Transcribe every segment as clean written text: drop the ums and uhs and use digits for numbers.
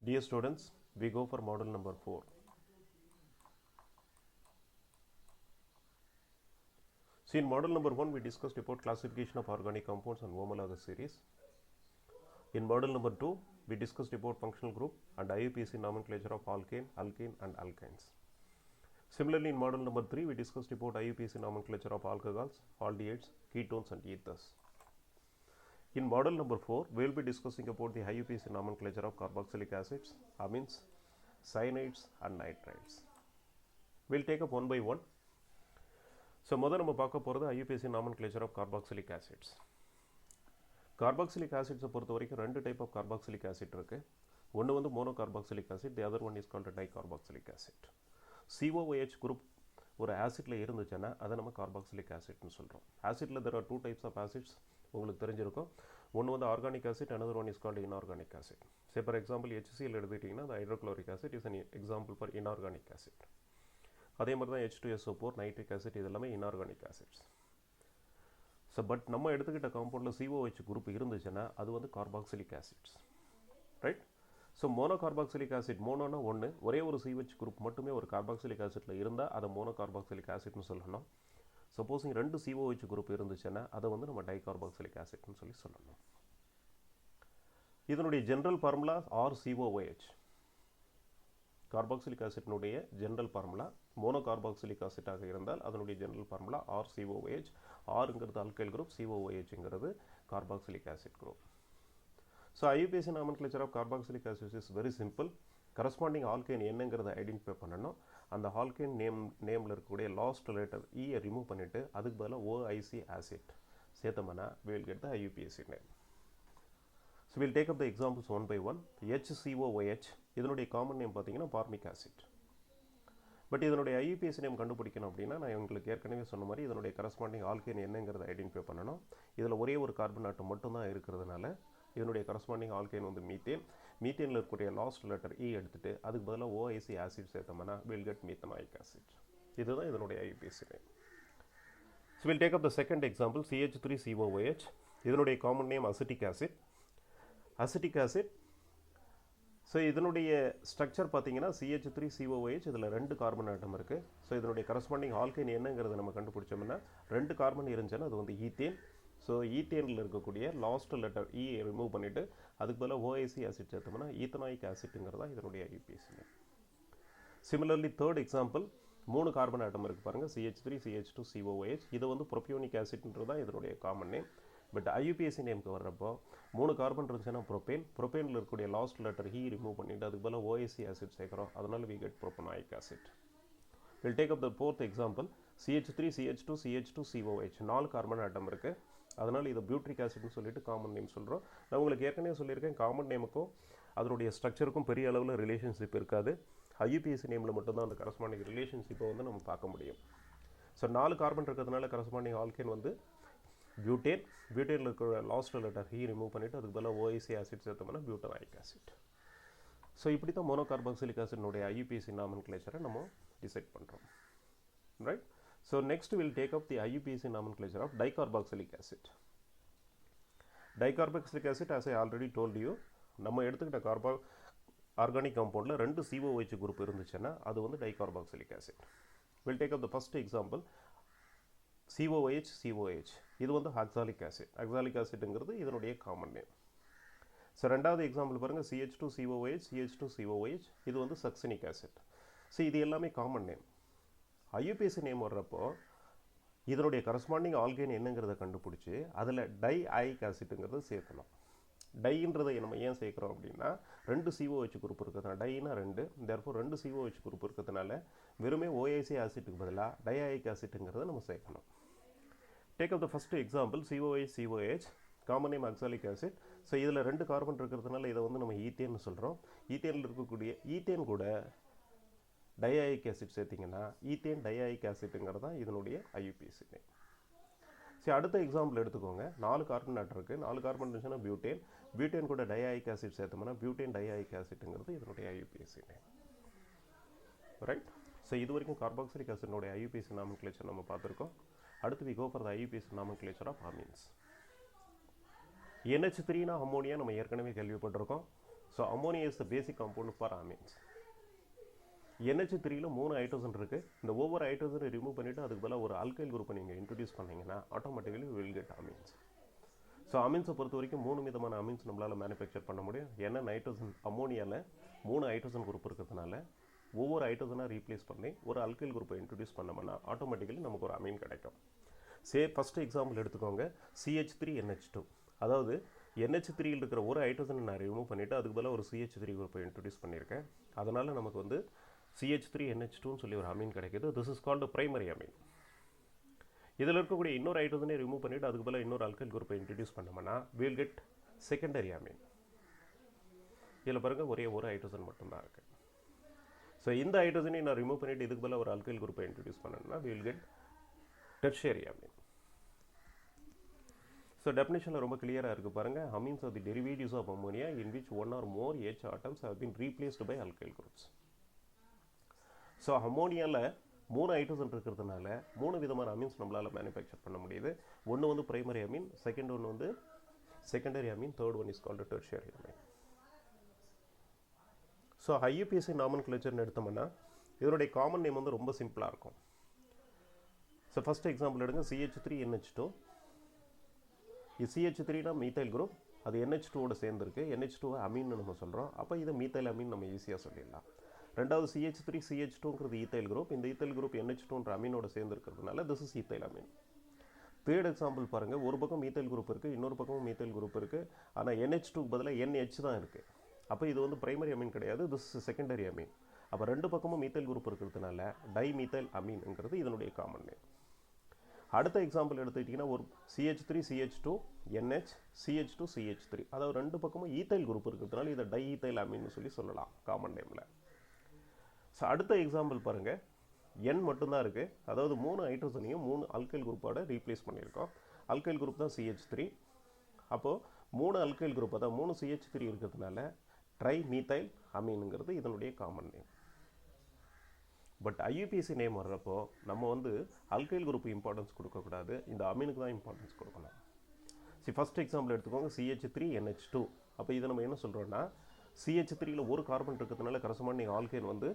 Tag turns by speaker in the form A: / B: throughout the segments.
A: Dear students, we go for model number 4. See, in model number 1, we discussed about classification of organic compounds and homologous series. In model number 2, we discussed about functional group and IUPAC nomenclature of alkane, alkene and alkynes. Similarly, in model number 3, we discussed about IUPAC nomenclature of alcohols, aldehydes, ketones and ethers. In model number 4, we will be discussing about the IUPAC nomenclature of carboxylic acids, amines, cyanides and nitrites. We will take up one by one. So, முதல்ல நம்ம பார்க்க போகிறது IUPAC nomenclature of carboxylic acids. Carboxylic acids பொறுத்த வரைக்கும் ரெண்டு type of carboxylic acid இருக்கு. ஒன்று வந்து monocarboxylic acid, the other one is called dicarboxylic acid. COOH group ஒரு ஆசிட்ல இருந்துச்சுன்னா அதை நம்ம carboxylic acidன்னு சொல்கிறோம். ஆசிட்ல there are two types of acids உங்களுக்கு தெரிஞ்சிருக்கும். ஒன்று வந்து organic acid, another one is called inorganic acid. Say for example HCl எடுத்துக்கிட்டிங்கன்னா the hydrochloric acid is an example for inorganic acid. அதே மாதிரி தான் H2SO4, நைட்ரிக் ஆசிட் இது எல்லாமே இன்ஆர்கானிக் ஆசிட்ஸ். ஸோ பட் நம்ம எடுத்துக்கிட்ட காம்பவுண்டில் COH குரூப் இருந்துச்சுன்னா அது வந்து carboxylic acids, right? So mono carboxylic acid, மோனோனா ஒன்று, ஒரே ஒரு COH குரூப் மட்டுமே ஒரு கார்பாக்சிலிக் ஆசிட்டில் இருந்தால் அதை மோனோ கார்பாக்சிலிக் ஆசிட்னு சொல்லணும். சப்போஸிங் ரெண்டு COH குரூப் இருந்துச்சுன்னா அதை வந்து நம்ம டைகார்பாக்சிலிக் ஆசிட்னு சொல்லணும். இதனுடைய ஜென்ரல் ஃபார்முலா RCOOH. கார்பாக்சிலிக் ஆசிட்னுடைய ஜென்ரல் ஃபார்முலா மோனோ கார்பாக்சிலிக் ஆசிட்டாக இருந்தால் அதனுடைய ஜென்ரல் ஃபார்முலா RCOOH. Rங்கிறது ஆல்கைல் குரூப், COOHங்கிறது carboxylic acid group. So IUPAC nomenclature of carboxylic acids is very simple. Corresponding alkyne என்னங்கிறத ஐடென்டிஃபை பண்ணணும். அந்த ஆல்கைன் நேமில் இருக்கக்கூடிய லாஸ்ட் லெட்டர் ஈயை ரிமூவ் பண்ணிவிட்டு அதுக்கு பதிலாக OIC ஆசிட் சேர்த்தோம்னா we will get the IUPAC name. So we will take up the examples one by one. HCOOH இதனுடைய காமன் நேம் பார்த்தீங்கன்னா பார்மிக் ஆசிட். பட் இதனுடைய IUPAC நேம் கண்டுபிடிக்கணும் அப்படின்னா நான் உங்களுக்கு ஏற்கனவே சொன்ன மாதிரி இதனுடைய கரஸ்பாண்டிங் ஆல்கைன் என்னங்கிறத ஐடென்டிஃபை பண்ணணும். இதில் ஒரே ஒரு கார்பன் ஆட்டம் மட்டும்தான் இருக்கிறதுனால இதனுடைய கரஸ்பாண்டிங் ஆல்கைன் வந்து மீத்தேன். மீத்தேனில் இருக்கக்கூடிய லாஸ்ட் லெட்டர் E எடுத்துகிட்டு அதுக்கு பதிலாக OIC ஆசிட் சேர்த்தோம்னா we'll get methanoic acid. இதுதான் இதனுடைய IUPAC name. So we'll take up the second example, CH3COOH. இதனுடைய common name acetic acid. Acetic acid, so இதனுடைய ஸ்ட்ரக்சர் பார்த்தீங்கன்னா CH3COOH, இதில் ரெண்டு கார்பன் ஆட்டம் இருக்குது. ஸோ இதனுடைய கரஸ்பாண்டிங் ஆல்கைன் என்னங்கிறத நம்ம கண்டுபிடிச்சோம்னா ரெண்டு கார்பன் இருந்துச்சுன்னா அது வந்து ஈத்தேன். ஸோ ஈத்தேனில் இருக்கக்கூடிய லாஸ்ட் லெட்டர் E ரிமூவ் பண்ணிவிட்டு அதுக்கு பதிலாக OIC ஆசிட் சேர்த்தோம்னா ஈத்தனாயிக் ஆசிட்டுங்கிறதா இதனுடைய IUPAC name. Similarly third example, மூணு கார்பன் ஆட்டம் இருக்குது பாருங்கள், CH3 CH2 COOH. இது வந்து ப்ரோபியோனிக் ஆசிட்ன்றது தான் இதனுடைய காமன் நேம். பட் IUPAC நேமுக்கு வர்றப்போ மூணு கார்பன் இருந்துச்சுன்னா ப்ரோபேனில் இருக்கக்கூடிய லாஸ்ட் லெட்டர் E ரிமூவ் பண்ணிவிட்டு அதுக்கு பதிலாக OIC ஆசிட் சேர்க்குறோம், அதனால் we get propanoic acid. We'll take up the fourth example, CH3 CH2 CH2 COH. நாலு கார்பன் ஆட்டம் இருக்குது, அதனால் இது பியூட்ரிக் ஆசிட்னு சொல்லிட்டு காமன் நேம் சொல்கிறோம். நான் உங்களுக்கு ஏற்கனவே சொல்லியிருக்கேன் காமன் நேமுக்கும் அதனுடைய ஸ்ட்ரக்சருக்கும் பெரிய அளவில் ரிலேஷன்ஷிப் இருக்காது. IUPAC நேமில் மட்டும்தான் அந்த கரஸ்பாண்டிங் ரிலேஷன்ஷிப்பை வந்து நம்ம பார்க்க முடியும். ஸோ நாலு கார்பன் இருக்கிறதுனால கரஸ்பாண்டிங் ஆல்கேன் வந்து பியூட்டேன். பியூட்டேனில் இருக்கிற லாஸ்ட் லெட்டர் E ரிமூவ் பண்ணிவிட்டு அதுக்கு பதிலாக OIC ஆசிட் சேர்த்தோம்னா பியூட்டனாயிக் ஆசிட். ஸோ இப்படி தான் மோனோ கார்பாக்சிலிக் ஆசிட்னுடைய IUPAC nomenclature நம்ம டிசைட் பண்ணுறோம், right? So next will take up the IUPAC nomenclature of dicarboxylic acid. Dicarboxylic acid as I already told you, நம்ம எடுத்துக்கிட்ட ஆர்கானிக் காம்பவுண்டில் ரெண்டு COOH குரூப் இருந்துச்சுன்னா அது வந்து dicarboxylic acid. Will take up the first example, COOH. இது வந்து oxalic acid. Oxalic ஆசிட்ங்கிறது இதனுடைய common name. So ரெண்டாவது எக்ஸாம்பிள் பாருங்கள், CH2COOH. இது வந்து சக்சினிக் ஆசிட். ஸோ இது எல்லாமே காமன் நேம். IUPAC நேம் வர்றப்போ இதனுடைய கரஸ்பாண்டிங் ஆல்கைன் என்னங்கிறத கண்டுபிடிச்சி அதில் டைஐக் ஆசிட்டுங்கிறத சேர்க்கணும். டைன்றதை நம்ம ஏன் சேர்க்குறோம் அப்படின்னா ரெண்டு COH குரூப் இருக்கிறதுனால, டைனா ரெண்டு, தேர்ஃபோர் ரெண்டு COH குரூப் இருக்கிறதுனால வெறுமே OIC ஆசிட்டுக்கு பதிலாக டைஐக் ஆசிட்டுங்கிறத நம்ம சேர்க்கணும். Take up the first example, COH, common name oxalic acid. So இதில் ரெண்டு கார்பன் இருக்கிறதுனால இதை வந்து நம்ம ஈத்தேன்னு சொல்கிறோம். ஈத்தேனில் இருக்கக்கூடிய ஈத்தேன் கூட டைஐக் ஆசிட் சேர்த்திங்கன்னா ஈத்தேன் டைஐக் ஆசிட்டுங்கிறது தான் இதனுடைய IUPAC நேம். சரி, அடுத்த எக்ஸாம்பிள் எடுத்துக்கோங்க. நாலு கார்பன் ஆட்டம் இருக்குது. நாலு கார்பன் இருந்துச்சுன்னா பியூட்டேன் கூட டைஐக் ஆசிட் சேர்த்தோம்னா பியூட்டேன் டைஐக் ஆசிட்டுங்கிறது இதனுடைய IUPAC நேம், ரைட்? ஸோ இது வரைக்கும் கார்பாக்சிலிக் ஆசிட்னுடைய IUPAC nomenclature நம்ம பார்த்துருக்கோம். அடுத்து we go for the IUPAC nomenclature of amines. NH3னா அம்மோனியா நம்ம ஏற்கனவே கேள்விப்பட்டிருக்கோம். So ammonia is the basic compound for amines. NH3ல 3 ஹைட்ரஜன் இருக்குது. இந்த ஒவ்வொரு ஹைட்ரஜனை ரிமூவ் பண்ணிவிட்டு அதுக்கு பதிலாக ஒரு ஆல்கைல் குரூப்பை நீங்கள் இன்ட்ரடியூஸ் பண்ணிங்கன்னா automatically will get amines. So அமீன்ஸை பொறுத்த வரைக்கும் 3 விதமான அமீன்ஸ் நம்மளால் மேனுஃபேக்சர் பண்ண முடியும். ஏன்னா நைட்ரஜன் அமோனியாவில் 3 ஹைட்ரஜன் குரூப் இருக்கிறதுனால ஒவ்வொரு ஹைட்ரஜனாக ரீப்ளேஸ் பண்ணி ஒரு ஆல்கைல் குரூப்பை இன்ட்ரடியூஸ் பண்ணோம்னா ஆட்டோமேட்டிக்கலி நமக்கு ஒரு அமீன் கிடைக்கும். ஃபஸ்ட்டு எக்ஸாம்பிள் எடுத்துக்கோங்க, CH3NH2. அதாவது NH3யில் இருக்கிற ஒரு ஹைட்ரஜனை நான் ரிமூவ் பண்ணிவிட்டு அதுக்கு பதிலாக ஒரு CH3 குரூப்பை இன்ட்ரடியூஸ் பண்ணியிருக்கேன். அதனால் நமக்கு வந்து CH3NH2ன்னு சொல்லி ஒரு அமீன் கிடைக்கிது. This is called primary Ameen. இதில் இருக்கக்கூடிய இன்னொரு ஹைட்ரஜனை ரிமூவ் பண்ணிவிட்டு அதுக்கு பதிலாக இன்னொரு ஆல்கைல் குரூப்பை இன்ட்ரடியூஸ் பண்ணோம்னா வில் கெட் செகண்டரி அமீன். இதில் பாருங்கள் ஒரே ஒரு ஹைட்ரஜன் மட்டும்தான் இருக்குது. ஸோ இந்த ஹைட்ரஜனை நான் ரிமூவ் பண்ணிவிட்டு இதுக்கு பதிலாக ஒரு ஆல்கைல் குரூப்பை இன்ட்ரடியூஸ் பண்ணணும்னா will get tertiary amine. So டெஃபினேஷனில் ரொம்ப கிளியராக இருக்குது பாருங்கள். Amines are the derivatives of ammonia in which one or more H atoms have been replaced by alkyl groups. So அமோனியாவில் 3 ஹைட்ரஜன் இருக்கிறதுனால 3 விதமான அமீன்ஸ் நம்மளால் மேனுஃபேக்சர் பண்ண முடியுது. ஒன்று வந்து பிரைமரி அமீன், செகண்ட் ஒன்று வந்து secondary amine, third one is called tertiary amine. So IUPAC நாமன்கிளேச்சர்னு எடுத்தோம்னா இதனுடைய காமன் நேம் வந்து ரொம்ப சிம்பிளாக இருக்கும். ஸோ ஃபஸ்ட் எக்ஸாம்பிள் எடுங்க, CH3NH2. CH3னா மீத்தைல் குரூப், அது NH2ஓட சேர்ந்துருக்கு. NH2 அமீன்னு நம்ம சொல்கிறோம். அப்போ இதை மீத்தைல் அமீன் நம்ம ஈஸியாக சொல்லிடலாம். ரெண்டாவது CH3CH2ங்கிறது ஈத்தைல் குரூப். இந்த ஈத்தைல் குரூப் NH2ன்ற அமீனோட சேர்ந்துருக்கிறதுனால this is ethyl amine. Third example பாருங்கள், ஒரு பக்கம் மீத்தைல் குரூப் இருக்குது, இன்னொரு பக்கமும் மீத்தைல் குரூப் இருக்குது. ஆனால் NH2க்கு பதிலாக NH தான் இருக்குது. அப்போ இது வந்து பிரைமரி அமீன் கிடையாது, திஸ் இஸ் செகண்டரி அமீன். அப்போ ரெண்டு பக்கமும் மீத்தைல் குரூப் இருக்கிறதுனால டைமீத்தைல் அமீன்ங்கிறது இதனுடைய காமன் நேம். அடுத்த எக்ஸாம்பிள் எடுத்துக்கிட்டிங்கன்னா ஒரு CH3CH2NH CH2CH3, அதாவது ரெண்டு பக்கமும் ஈத்தைல் குரூப் இருக்கிறதுனால இதை டைஈத்தைல் அமீன்னு சொல்லி சொல்லலாம் காமன் நேமில். ஸோ அடுத்த எக்ஸாம்பிள் பாருங்கள், N மட்டும்தான் இருக்குது. அதாவது 3 ஹைட்ரஜனையும் 3 ஆல்கைல் குரூப்போட ரீப்ளேஸ் பண்ணியிருக்கோம். ஆல்கைல் குரூப் தான் CH3. அப்போது 3 ஆல்கைல் குரூப், அதாவது 3 CH3 இருக்கிறதுனால ட்ரை மீத்தைல் அமீனுங்கிறது இதனுடைய common name. But IUPAC name வர்றப்போ நம்ம வந்து ஆல்கைல் குரூப் இம்பார்ட்டன்ஸ் கொடுக்கக்கூடாது, இந்த அமீனுக்கு தான் இம்பார்ட்டன்ஸ் கொடுக்கணும். சரி, ஃபஸ்ட் எக்ஸாம்பிள் எடுத்துக்கோங்க, CH3NH2. அப்போ இதை நம்ம என்ன சொல்கிறோன்னா CH3யில் ஒரு கார்பன் இருக்கிறதுனால கரஸ்பாண்டிங் ஆல்கைன் வந்து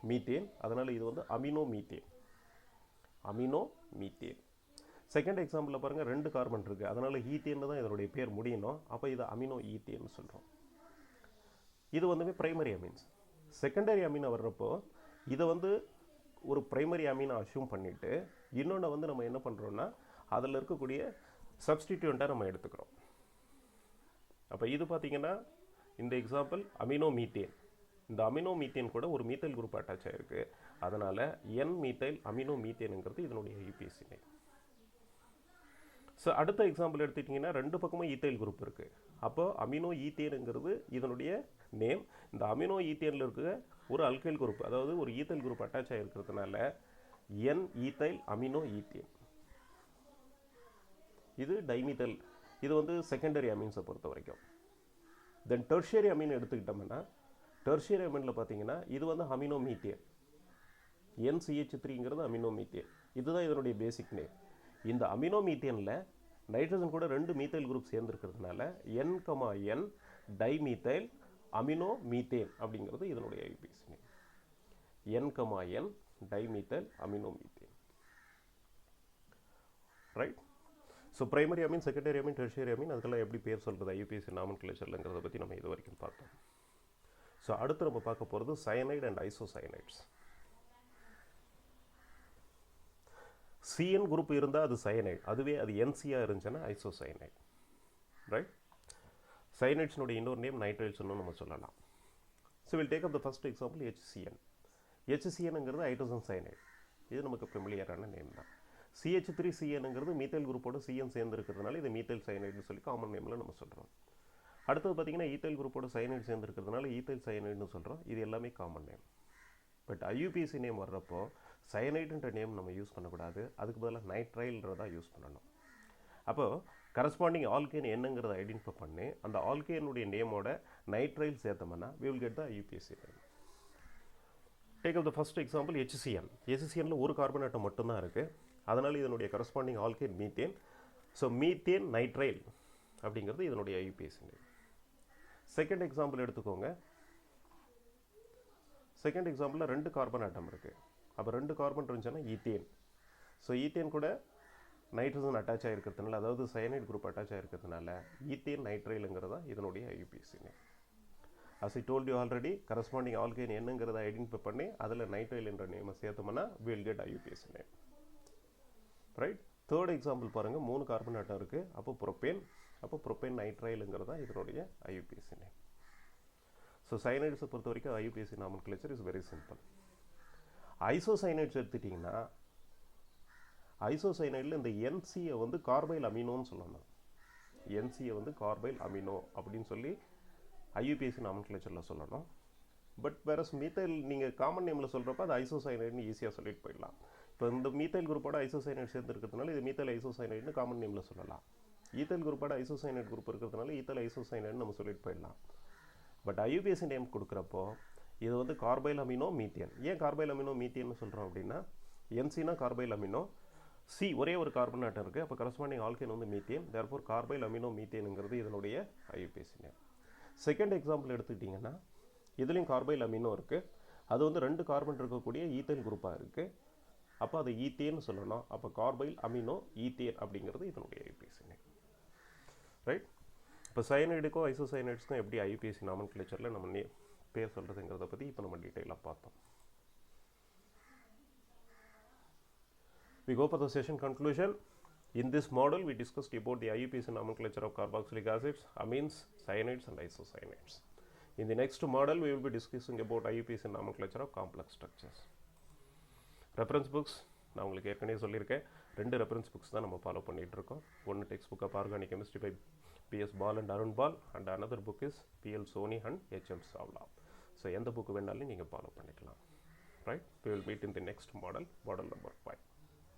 A: மீத்தேன், அதனால் இது வந்து அமினோ மீத்தேன். செகண்ட் எக்ஸாம்பிளில் பாருங்கள், 2 கார்பன் இருக்குது, அதனால் ஈத்தேன்னு தான் இதனுடைய பேர் முடியணும். அப்போ இது அமினோ ஈத்தேன்னு சொல்கிறோம். இது வந்து பிரைமரி அமீன்ஸ். செகண்டரி அமீனை வர்றப்போ இதை வந்து ஒரு பிரைமரி அமீனை அஷ்யூம் பண்ணிவிட்டு இன்னொன்று வந்து நம்ம என்ன பண்ணுறோன்னா அதில் இருக்கக்கூடிய சப்ஸ்டிடியூண்ட்டாக நம்ம எடுத்துக்கிறோம். அப்போ இது பார்த்திங்கன்னா இந்த எக்ஸாம்பிள் அமினோ மீத்தேன். இந்த அமினோ மீத்தேன் கூட ஒரு மீத்தைல் குரூப் அட்டாச் ஆகிருக்கு, அதனால் N மீத்தைல் அமினோ மீத்தேனுங்கிறது இதனுடைய IUPAC நேம். ஸோ அடுத்த எக்ஸாம்பிள் எடுத்துக்கிட்டிங்கன்னா 2 பக்கமும் ஈத்தைல் குரூப் இருக்குது. அப்போ அமினோ ஈத்தேனுங்கிறது இதனுடைய நேம். இந்த அமினோ ஈத்தேனில் இருக்கிற ஒரு அல்கைல் குரூப், அதாவது ஒரு ஈத்தைல் குரூப் அட்டாச் ஆகிருக்கிறதுனால N ஈத்தைல் அமினோ ஈத்தேன். இது டைமீத்தைல். இது வந்து செகண்டரி அமீன்ஸை பொறுத்த வரைக்கும். தென் டெர்ஷியரி அமீன் எடுத்துக்கிட்டோம்னா டெர்ஷியரி அமீனில் பார்த்தீங்கன்னா இது வந்து அமினோ மீத்தேன். NCH3ங்கிறது அமினோ மீத்தேன். இதுதான் இதனுடைய பேசிக் நேம். இந்த அமினோ மீத்தேனில் நைட்ரஜன் கூட 2 மீத்தைல் குரூப் சேர்ந்துருக்கிறதுனால N, டைமீத்தைல் அமினோ மீத்தேன் அப்படிங்கிறது இதனுடைய IUPAC name. N, dimethyl amino methane. Right. So primary amine, secondary amine, tertiary amine, அதுக்கெல்லாம் எப்படி பேர் சொல்கிறது IUPAC நாமன்கிளேச்சர்ங்கிறத பற்றி நம்ம இது வரைக்கும் பார்த்தோம். ஸோ அடுத்து நம்ம பார்க்க போகிறது சயனைடு அண்ட் ஐசோசயனைட்ஸ். CN குரூப் இருந்தால் அது சயனைடு, அதுவே அது NCயாக இருந்துச்சுன்னா ஐசோசயனைடு. ரைட். சயனைட்ஸினுடைய இன்னொரு நேம் நைட்ரைல்ஸ்னு நம்ம சொல்லலாம். So will take up the first example HCN. HCNங்கிறது ஹைட்ரஜன் சயனைடு. இது நமக்கு ஃபெமிலியரான நேம் தான். CH3CNங்கிறது மீத்தைல் குரூப்போட CN சேர்ந்து இருக்கிறதுனால இது மீத்தைல் சயனைடுன்னு சொல்லி காமன் நேமில் நம்ம சொல்கிறோம். அடுத்தது பார்த்திங்கன்னா ஈத்தைல் குரூப்போட சயனைடு சேர்ந்து இருக்கிறதுனால ஈத்தைல் சயனைடுன்னு சொல்கிறோம். இது எல்லாமே common name. But IUPAC name வர்றப்போ சயனைடுன்ற நேம் நம்ம யூஸ் பண்ணக்கூடாது, அதுக்கு பதிலாக நைட்ரைல்ன்றதான் யூஸ் பண்ணணும். அப்போது கரஸ்பாண்டிங் ஆல்கேன் என்னங்கிறத ஐடென்டிஃபை பண்ணி அந்த ஆல்கேனுடைய நேமோட நைட்ரைல் சேர்த்தோம்னா we will get the IUPAC name. Take up the first example, HCN. HCNல ஒரு கார்பன் ஆட்டம் மட்டும்தான் இருக்குது, அதனால் இதனுடைய corresponding alkane methane. So methane nitrile அப்படிங்கிறது இதனுடைய IUPAC நேம். செகண்ட் எக்ஸாம்பிள் எடுத்துக்கோங்க. செகண்ட் எக்ஸாம்பிளில் 2 கார்பன் ஆட்டம் இருக்குது. அப்போ 2 கார்பன் இருந்துச்சுன்னா ஈத்தேன். ஸோ ஈத்தேன் கூட நைட்ரஜன் அட்டாச் ஆகிருக்கிறதுனால, அதாவது சயனைட் குரூப் அட்டாச் ஆகிருக்கிறதுனால ஈத்தேன் நைட்ரைலுங்கிறது தான் இதனுடைய IUPAC name. as I told you already, corresponding alkane என்னங்கிறத ஐடென்டிஃபை பண்ணி அதில் நைட்ரைல் என்ற நேமை சேர்த்தோம்னா we'll get IUPAC name. Right. Third example பாருங்கள், 3 கார்பன் ஆட்டம் இருக்குது. அப்போ ப்ரொப்பேன், அப்போ ப்ரொப்பேன் நைட்ரைலுங்கிறது தான் இதனுடைய IUPAC நேம். ஸோ சைனைட்ஸை பொறுத்த வரைக்கும் IUPAC nomenclature is very simple. Isocyanides எடுத்துட்டிங்கன்னா ஐசோசைனைடில் இந்த என்சியை வந்து கார்பைல் அமினோன்னு சொல்லணும். என்சியை வந்து கார்பைல் அமினோ அப்படின்னு சொல்லி ஐயூபிஏசி நாமன்கிளேச்சரில் சொல்லணும். பட் வேற மீத்தைல் நீங்கள் காமன் நேமில் சொல்கிறப்ப அது ஐசோசைனைட்னு ஈஸியாக சொல்லிட்டு போயிடலாம். இப்போ இந்த மீத்தைல் குரூப்போட ஐசோசைனைட் சேர்ந்து இருக்கிறதுனால இது மீத்தைல் ஐசோசைனைட்னு காமன் நேமில் சொல்லலாம். ஈத்தைல் குரூப்போட ஐசோசைனைட் குரூப் இருக்கிறதுனால ஈத்தைல் ஐசோசைனைட்னு நம்ம சொல்லிட்டு போயிடலாம். பட் ஐயூபிஏசி நேம் கொடுக்குறப்போ இது வந்து கார்பைல் அமினோ மீத்தேன். ஏன் கார்பைல் அமினோ மீத்தேன்னு சொல்கிறோம் அப்படின்னா, என்சினா கார்பைல் அமினோ, சி ஒரே ஒரு கார்பன் ஆட்டம் இருக்குது. அப்போ கரஸ்பாண்டிங் ஆல்கேன் வந்து மீத்தேன். தேர்ஃபோர் கார்பைல் அமினோ மீத்தேனுங்கிறது இதனுடைய ஐயூபிஏசி நேம். செகண்ட் எக்ஸாம்பிள் எடுத்துக்கிட்டிங்கன்னா இதுலேயும் கார்பைல் அமினோ இருக்குது. அது வந்து 2 கார்பன் இருக்கக்கூடிய ஈத்தேன் குரூப்பாக இருக்குது. அப்போ அது ஈத்தேன்னு சொல்லணும். அப்போ கார்பைல் அமினோ ஈத்தேன் அப்படிங்கிறது இதனுடைய ஐயூபிஏசி நேம். ரைட். இப்போ சைனைடுக்கும் ஐசோசைனைட்ஸ்க்கும் எப்படி ஐயூபிஏசி நாமன்கிளேச்சரில் நம்ம பேர் சொல்கிறதுங்கிறத பற்றி இப்போ நம்ம டீட்டெயிலாக பார்த்தோம். We go for the session conclusion. In this model, we discussed about the IUPAC nomenclature of carboxylic acids, amines, cyanides and isocyanate. In the next model, we will be discussing about IUPAC nomenclature of complex structures. Reference books, நான் உங்களுக்கு ஏற்கனவே சொல்லியிருக்கேன். 2 reference books தான் நம்ம follow பண்ணிகிட்டு இருக்கோம். ஒன்று text book of organic chemistry by PS Bal and Arun Bal, and another book is PL Soni and HM Savla. So எந்த புக்கு வேணாலும் நீங்கள் ஃபாலோ பண்ணிக்கலாம். Right. We will meet in the next model, model number 5.